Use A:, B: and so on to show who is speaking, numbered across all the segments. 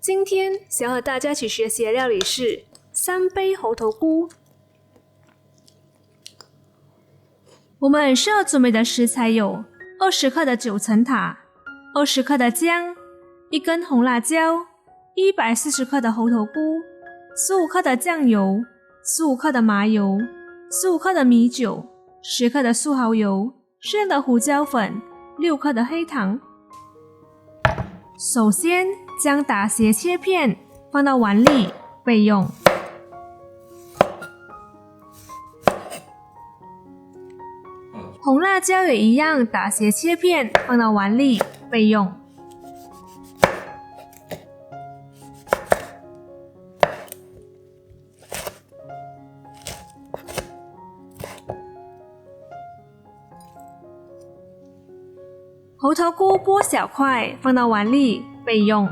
A: 今天想和大家一起学习的料理是三杯猴头菇。我们需要准备的食材有20克的九层塔、20克的姜、1根红辣椒、140克的猴头菇、15克的酱油、15克的麻油、15克的米酒、10克的素蚝油、适量的胡椒粉、6克的黑糖。首先将打斜切片放到碗里备用。红辣椒也一样打斜切片放到碗里备用。猴头菇剥小块放到碗里备用。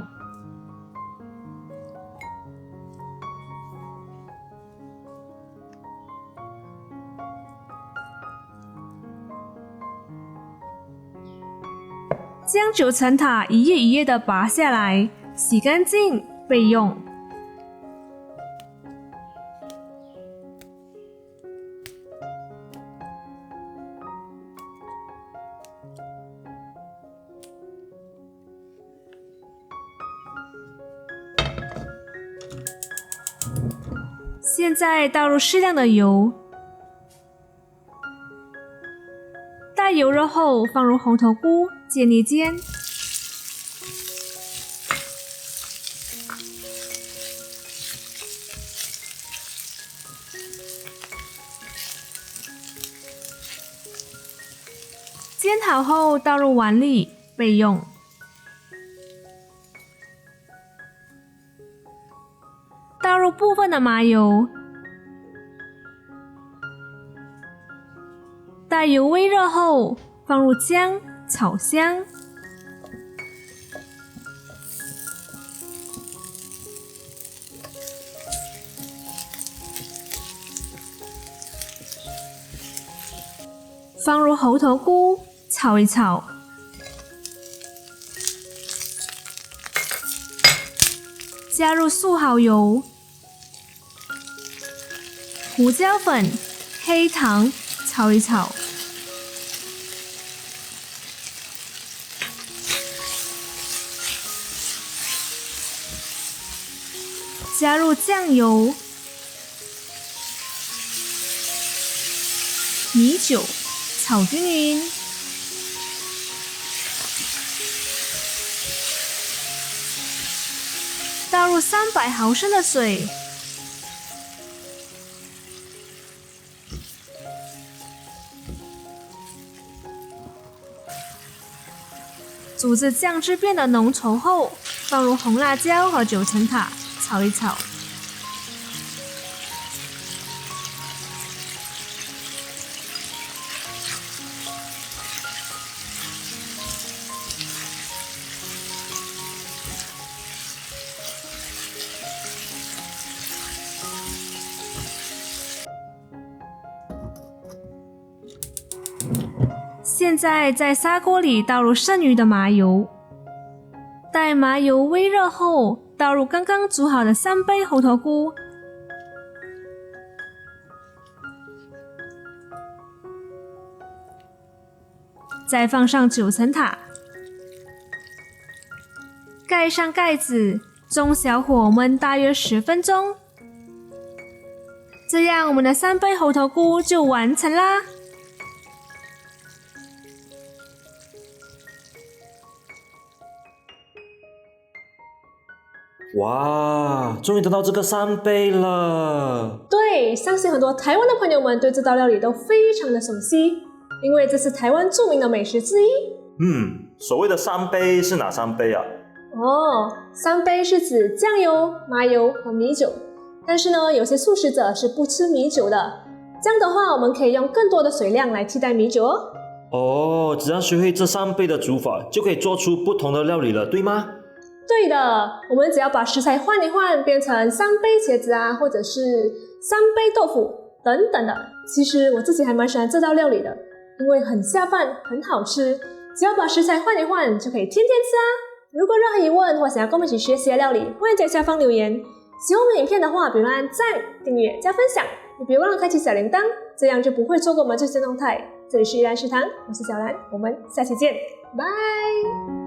A: 将九层塔一叶一叶的拔下来，洗干净备用。现在倒入适量的油，待油热后放入猴头菇煎一煎。煎好后倒入碗里备用。倒入部分的麻油，待油微热后放入姜炒香。放入猴头菇炒一炒。加入素蚝油、胡椒粉、黑糖炒一炒。加入酱油、米酒炒均匀。倒入300毫升的水，煮至酱汁变得浓稠后，放入红辣椒和九层塔炒一炒。现在在砂锅里倒入剩余的麻油，待麻油微热后，倒入刚刚煮好的3杯猴头菇，再放上九层塔，盖上盖子，中小火焖大约10分钟。这样我们的3杯猴头菇就完成啦。
B: 哇，终于等到这个3杯了！
A: 对，相信很多台湾的朋友们对这道料理都非常的熟悉，因为这是台湾著名的美食之一。
B: 所谓的3杯是哪3杯啊
A: ？3杯是指酱油、麻油和米酒，但是呢，有些素食者是不吃米酒的，这样的话我们可以用更多的水量来替代米酒哦。
B: 只要学会这3杯的煮法，就可以做出不同的料理了，对吗？
A: 对的，我们只要把食材换一换，变成3杯茄子啊，或者是3杯豆腐等等的。其实我自己还蛮喜欢这道料理的，因为很下饭，很好吃，只要把食材换一换，就可以天天吃啊。如果任何疑问或想要跟我们一起学习的料理，欢迎在下方留言。喜欢我们影片的话，别忘了按赞、订阅、加分享，也别忘了开启小铃铛，这样就不会错过我们最新动态。这里是依然食堂，我是小兰，我们下期见，拜。